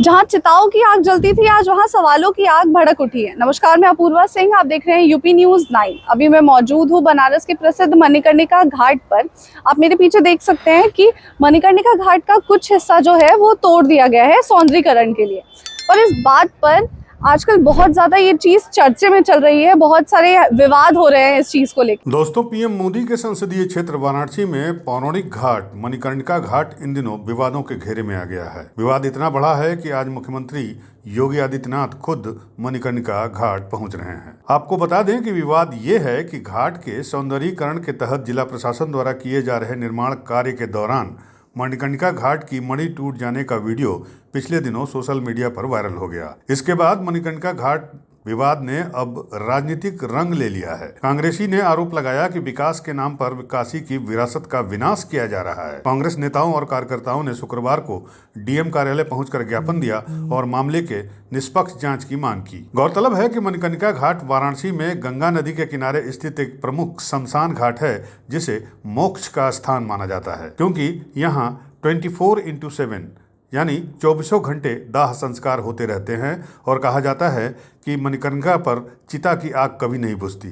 जहां चिताओं की आग जलती थी, आज वहां सवालों की आग भड़क उठी है। नमस्कार, मैं अपूर्वा सिंह, आप देख रहे हैं यूपी न्यूज़ 9। अभी मैं मौजूद हूं बनारस के प्रसिद्ध मणिकर्णिका घाट पर। आप मेरे पीछे देख सकते हैं कि मणिकर्णिका घाट का कुछ हिस्सा जो है वो तोड़ दिया गया है सौंदर्यीकरण के लिए। और इस बात पर आजकल बहुत ज्यादा ये चीज चर्चे में चल रही है, बहुत सारे विवाद हो रहे हैं इस चीज को लेकर। दोस्तों, पीएम मोदी के संसदीय क्षेत्र वाराणसी में पौराणिक घाट मणिकर्णिका घाट इन दिनों विवादों के घेरे में आ गया है। विवाद इतना बड़ा है कि आज मुख्यमंत्री योगी आदित्यनाथ खुद मणिकर्णिका घाट पहुंच रहे हैं। आपको बता दें कि विवाद ये है कि घाट के सौंदर्यीकरण के तहत जिला प्रशासन द्वारा किए जा रहे निर्माण कार्य के दौरान मणिकर्णिका घाट की मणि टूट जाने का वीडियो पिछले दिनों सोशल मीडिया पर वायरल हो गया। इसके बाद मणिकर्णिका घाट विवाद ने अब राजनीतिक रंग ले लिया है। कांग्रेसी ने आरोप लगाया कि विकास के नाम पर काशी की विरासत का विनाश किया जा रहा है। कांग्रेस नेताओं और कार्यकर्ताओं ने शुक्रवार को डीएम कार्यालय पहुंचकर ज्ञापन दिया और मामले के निष्पक्ष जांच की मांग की। गौरतलब है कि मणिकर्णिका घाट वाराणसी में गंगा नदी के किनारे स्थित एक प्रमुख शमशान घाट है, जिसे मोक्ष का स्थान माना जाता है, क्योंकि यहाँ 24/7 यानी 24 घंटे दाह संस्कार होते रहते हैं और कहा जाता है कि मणिकर्णिका पर चिता की आग कभी नहीं बुझती।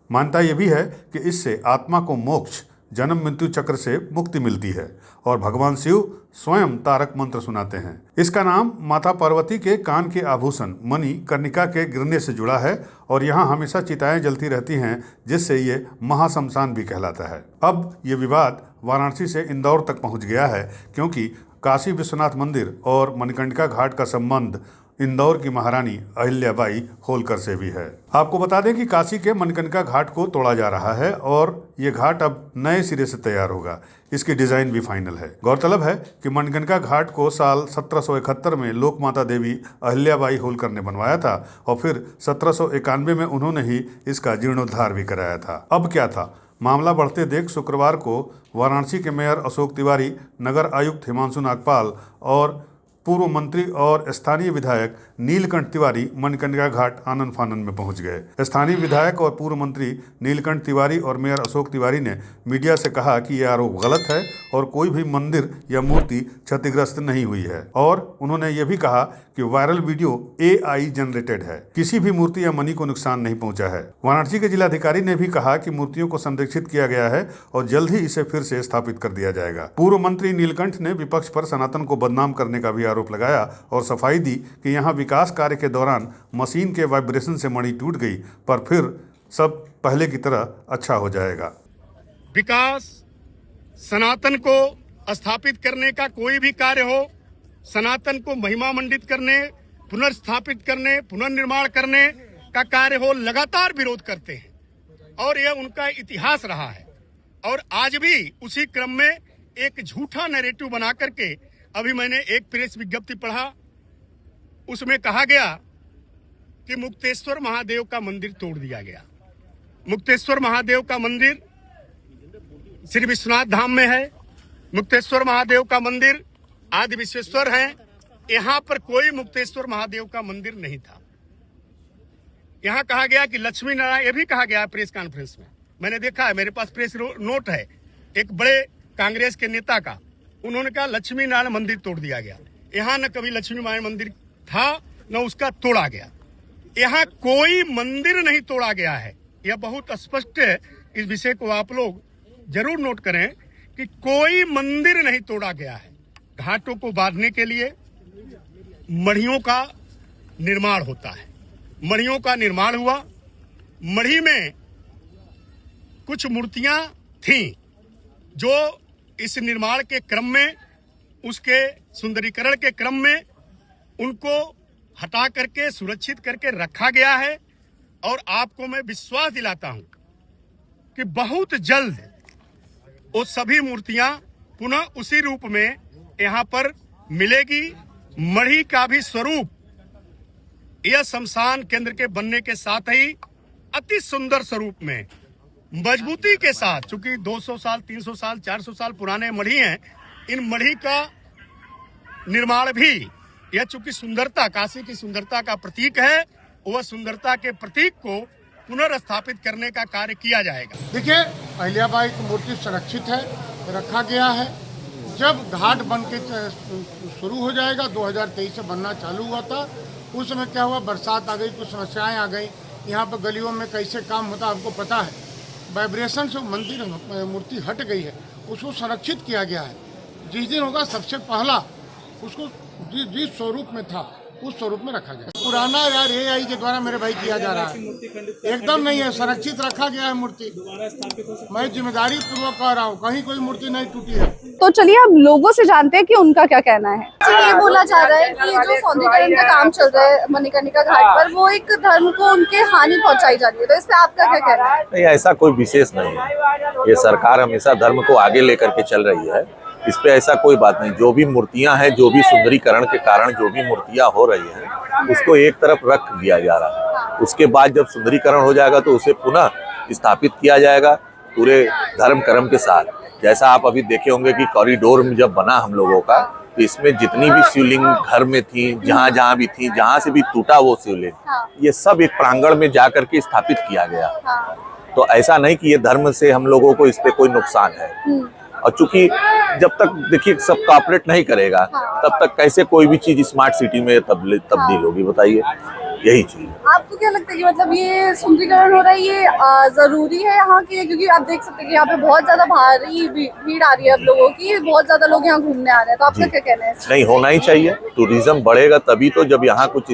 मान्यता यह भी है कि इससे आत्मा को मोक्ष जन्म मृत्यु चक्र से मुक्ति मिलती है और भगवान शिव स्वयं तारक मंत्र सुनाते हैं। इसका नाम माता पार्वती के कान के आभूषण मणिकर्णिका के गिरने से जुड़ा है और यहाँ हमेशा चिताएं जलती रहती हैं, जिससे ये महाशमशान भी कहलाता है। अब ये विवाद वाराणसी से इंदौर तक पहुँच गया है, क्योंकि काशी विश्वनाथ मंदिर और मणिकर्णिका घाट का संबंध इंदौर की महारानी अहिल्याबाई होलकर से भी है। आपको बता दें कि काशी के मणिकर्णिका घाट को तोड़ा जा रहा है और ये घाट अब नए सिरे से तैयार होगा। इसकी डिजाइन भी फाइनल है। गौरतलब है कि मणिकर्णिका घाट को साल 1771 में लोक माता देवी अहिल्याबाई होलकर ने बनवाया था और फिर 1791 में उन्होंने ही इसका जीर्णोद्धार भी कराया था। अब क्या था? मामला बढ़ते देख शुक्रवार को वाराणसी के मेयर अशोक तिवारी, नगर आयुक्त हिमांशु नागपाल और पूर्व मंत्री और स्थानीय विधायक नीलकंठ तिवारी मणिकर्णिका घाट आनन फानन में पहुंच गए। स्थानीय विधायक और पूर्व मंत्री नीलकंठ तिवारी और मेयर अशोक तिवारी ने मीडिया से कहा कि यह आरोप गलत है और कोई भी मंदिर या मूर्ति क्षतिग्रस्त नहीं हुई है। और उन्होंने ये भी कहा कि वायरल वीडियो AI जनरेटेड है, किसी भी मूर्ति या मणि को नुकसान नहीं पहुंचा है। वाराणसी के जिलाधिकारी ने भी कहा कि मूर्तियों को संरक्षित किया गया है और जल्द ही इसे फिर से स्थापित कर दिया जाएगा। पूर्व मंत्री नीलकंठ ने विपक्ष पर सनातन को बदनाम करने का भी आरोप लगाया और सफाई दी कि यहाँ विकास कार्य के दौरान मशीन के वाइब्रेशन से मणि टूट गई, पर फिर सब पहले की तरह अच्छा हो जाएगा। विकास, सनातन को स्थापित करने का कोई भी कार्य हो, सनातन को महिमा मंडित करने, पुनर्स्थापित करने, पुनर्निर्माण करने का कार्य हो, लगातार विरोध करते हैं और यह उनका इतिहास रहा है। और आज भी उसी क्रम में एक झूठा नैरेटिव बना करके अभी मैंने एक प्रेस विज्ञप्ति पढ़ा, उसमें कहा गया कि मुक्तेश्वर महादेव का मंदिर तोड़ दिया गया। मुक्तेश्वर महादेव का मंदिर श्री विश्वनाथ धाम में है। मुक्तेश्वर महादेव का मंदिर आदि विश्वेश्वर है। यहाँ पर कोई मुक्तेश्वर महादेव का मंदिर नहीं था। यहाँ कहा गया कि लक्ष्मी नारायण, ये भी कहा गया प्रेस कॉन्फ्रेंस में, मैंने देखा है, मेरे पास प्रेस नोट है एक बड़े कांग्रेस के नेता का। उन्होंने कहा लक्ष्मी नारायण मंदिर तोड़ दिया गया। यहाँ न कभी लक्ष्मी नारायण मंदिर था न उसका तोड़ा गया। यहाँ कोई मंदिर नहीं तोड़ा गया है। यह बहुत स्पष्ट है। इस विषय को आप लोग जरूर नोट करें कि कोई मंदिर नहीं तोड़ा गया है। घाटों को बांधने के लिए मढ़ियों का निर्माण होता है। मढ़ियों का निर्माण हुआ। मढ़ी में कुछ मूर्तियां थीं जो इस निर्माण के क्रम में, उसके सुंदरीकरण के क्रम में उनको हटा करके सुरक्षित करके रखा गया है। और आपको मैं विश्वास दिलाता हूं कि बहुत जल्द वो सभी मूर्तियां पुनः उसी रूप में यहाँ पर मिलेगी। मढ़ी का भी स्वरूप यह शमशान केंद्र के बनने के साथ ही अति सुंदर स्वरूप में, मजबूती के साथ, चूंकि 200 साल 300 साल 400 साल पुराने मढ़ी हैं, इन मढ़ी का निर्माण भी, यह चूंकि सुंदरता, काशी की सुंदरता का प्रतीक है, वह सुंदरता के प्रतीक को पुनर्स्थापित करने का कार्य किया जाएगा। देखिए, अहिल्याबाई की मूर्ति सुरक्षित है, रखा गया है जब घाट बन के शुरू हो जाएगा, 2023 से बनना चालू हुआ था, उस समय क्या हुआ, बरसात आ गई, कुछ समस्याएं आ गई। यहाँ पर गलियों में कैसे काम होता आपको पता है। वाइब्रेशन से मंदिर मूर्ति हट गई है, उसको संरक्षित किया गया है। जिस दिन होगा सबसे पहला उसको जिस स्वरूप में था उस स्वरूप में रखा गया। पुराना यार AI के द्वारा मेरे भाई किया जा रहा है, एकदम नहीं है, संरक्षित रखा गया है मूर्ति। मैं जिम्मेदारी पूर्वक कह रहा हूँ, कहीं कोई मूर्ति नहीं टूटी है। तो चलिए हम लोगों से जानते हैं कि उनका क्या कहना है। ये बोला जा रहा है कि जो सौंदर्यीकरण का काम चल रहा है मणिकर्णिका घाट पर, वो एक धर्म को उनके हानि पहुंचाई जा रही है, तो इस पे आपका क्या कहना है? नहीं, ऐसा कोई विशेष नहीं है। ये सरकार हमेशा धर्म को आगे लेकर के चल रही है, इस पे ऐसा कोई बात नहीं। जो भी मूर्तियां हैं, जो भी सुंदरीकरण के कारण जो भी मूर्तियां हो रही हैं, उसको एक तरफ रख दिया जा रहा है। उसके बाद जब सुंदरीकरण हो जाएगा तो उसे पुनः स्थापित किया जाएगा पूरे धर्म कर्म के साथ। जैसा आप अभी देखे होंगे कि कॉरिडोर में जब बना हम लोगों का, तो इसमें जितनी भी शिवलिंग घर में थी, जहाँ भी थी, जहाँ से भी टूटा वो शिवलिंग, ये सब एक प्रांगण में जा करके स्थापित किया गया। तो ऐसा नहीं कि ये धर्म से हम लोगों को इस पे कोई नुकसान है। और चूंकि जब तक देखिए सब कॉपरेट नहीं करेगा, तब तक कैसे कोई भी चीज स्मार्ट सिटी में तब्दील होगी, बताइए। यही चीज आपको क्या लगता है कि मतलब ये सुंदरीकरण हो रहा है, ये जरूरी है यहाँ के? क्योंकि आप देख सकते हैं कि यहाँ पे बहुत ज्यादा भारी भीड़ आ रही है अब लोगों की, बहुत ज्यादा लोग यहाँ घूमने आ रहे हैं, तो आपका क्या कहना है? नहीं, होना ही चाहिए। टूरिज्म बढ़ेगा तभी तो, जब यहाँ कुछ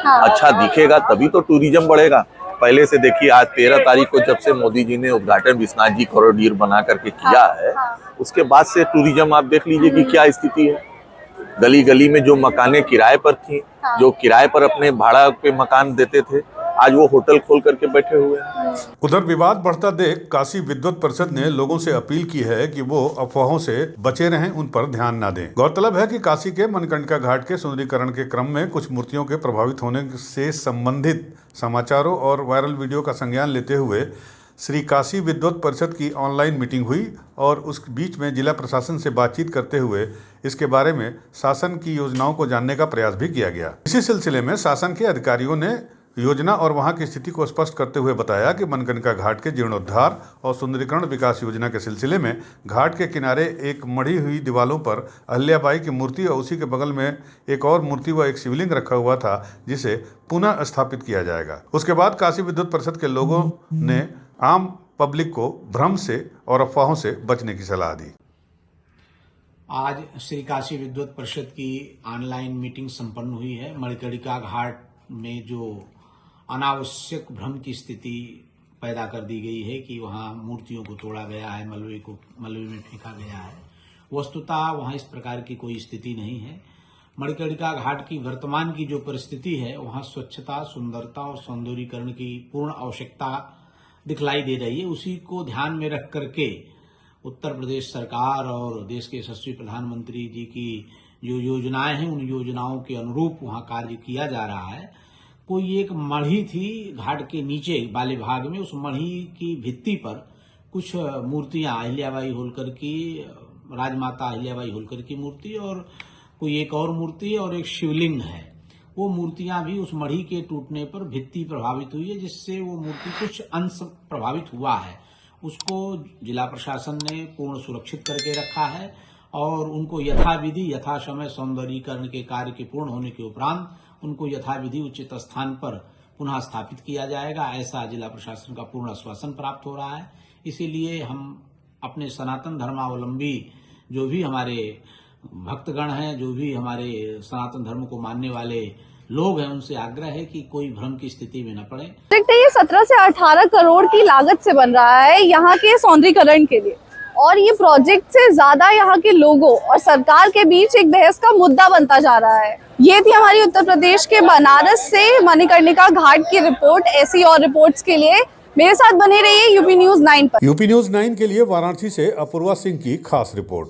अच्छा दिखेगा तभी तो टूरिज्म बढ़ेगा। पहले से देखिए, आज 13 तारीख को जब से मोदी जी ने उद्घाटन विश्वनाथ जी कॉरिडोर बना करके किया है, उसके बाद से टूरिज्म आप देख लीजिए कि क्या स्थिति है। गली गली में जो मकानें किराए पर थी, जो किराए पर अपने भाड़ा पे मकान देते थे, आज वो होटल खोल करके बैठे हुए हैं। उधर विवाद बढ़ता देख काशी विद्वत परिषद ने लोगों से अपील की है कि वो अफवाहों से बचे रहें, उन पर ध्यान न दें। गौरतलब है कि काशी के मणिकर्णिका घाट के सुंदरीकरण के क्रम में कुछ मूर्तियों के प्रभावित होने से संबंधित समाचारों और वायरल वीडियो का संज्ञान लेते हुए श्री काशी विद्वत परिषद की ऑनलाइन मीटिंग हुई और उस बीच में जिला प्रशासन से बातचीत करते हुए इसके बारे में शासन की योजनाओं को जानने का प्रयास भी किया गया। इसी सिलसिले में शासन के अधिकारियों ने योजना और वहां की स्थिति को स्पष्ट करते हुए बताया कि मणिकर्णिका घाट के जीर्णोद्धार और सुंदरीकरण विकास योजना के सिलसिले में घाट के किनारे एक मढ़ी हुई दीवारों पर अहल्याबाई की मूर्ति और उसी के बगल में एक और मूर्ति व एक शिवलिंग रखा हुआ था, जिसे पुनः स्थापित किया जाएगा। उसके बाद काशी विद्वत परिषद के लोगों ने आम पब्लिक को भ्रम से और अफवाहों से बचने की सलाह दी। आज श्री काशी विद्वत परिषद की ऑनलाइन मीटिंग संपन्न हुई है। मणिकर्णिका घाट में जो अनावश्यक भ्रम की स्थिति पैदा कर दी गई है कि वहां मूर्तियों को तोड़ा गया है, मलबे में फेंका गया है, वस्तुतः वहां इस प्रकार की कोई स्थिति नहीं है। मणिकर्णिका घाट की वर्तमान की जो परिस्थिति है, वहां स्वच्छता, सुंदरता और सौंदर्यीकरण की पूर्ण आवश्यकता दिखलाई दे रही है। उसी को ध्यान में रख करके उत्तर प्रदेश सरकार और देश के यशस्वी प्रधानमंत्री जी की जो योजनाएं हैं, उन योजनाओं के अनुरूप वहां कार्य किया जा रहा है। कोई एक मढ़ी थी घाट के नीचे वाले भाग में, उस मढ़ी की भित्ति पर कुछ मूर्तियां, अहिल्याबाई होलकर की, राजमाता अहिल्याबाई होलकर की मूर्ति और कोई एक और मूर्ति और एक शिवलिंग है। वो मूर्तियां भी उस मढ़ी के टूटने पर भित्ति प्रभावित हुई है, जिससे वो मूर्ति कुछ अंश प्रभावित हुआ है। उसको जिला प्रशासन ने पूर्ण सुरक्षित करके रखा है और उनको यथाविधि यथा समय सौंदर्यीकरण के कार्य के पूर्ण होने के उपरांत उनको यथाविधि उचित स्थान पर पुनः स्थापित किया जाएगा, ऐसा जिला प्रशासन का पूर्ण आश्वासन प्राप्त हो रहा है। इसीलिए हम अपने सनातन धर्मावलंबी जो भी हमारे भक्तगण हैं, जो भी हमारे सनातन धर्म को मानने वाले लोग हैं, उनसे आग्रह है कि कोई भ्रम की स्थिति में न पड़े। ये 17 से 18 करोड़ की लागत से बन रहा है यहाँ के सौंदर्यीकरण के लिए, और ये प्रोजेक्ट से ज्यादा यहाँ के लोगों और सरकार के बीच एक बहस का मुद्दा बनता जा रहा है। ये थी हमारी उत्तर प्रदेश के बनारस से मणिकर्णिका घाट की रिपोर्ट। ऐसी और रिपोर्ट्स के लिए मेरे साथ बने रहिए यूपी न्यूज़ 9 पर। यूपी न्यूज़ 9 के लिए वाराणसी से अपूर्वा सिंह की खास रिपोर्ट।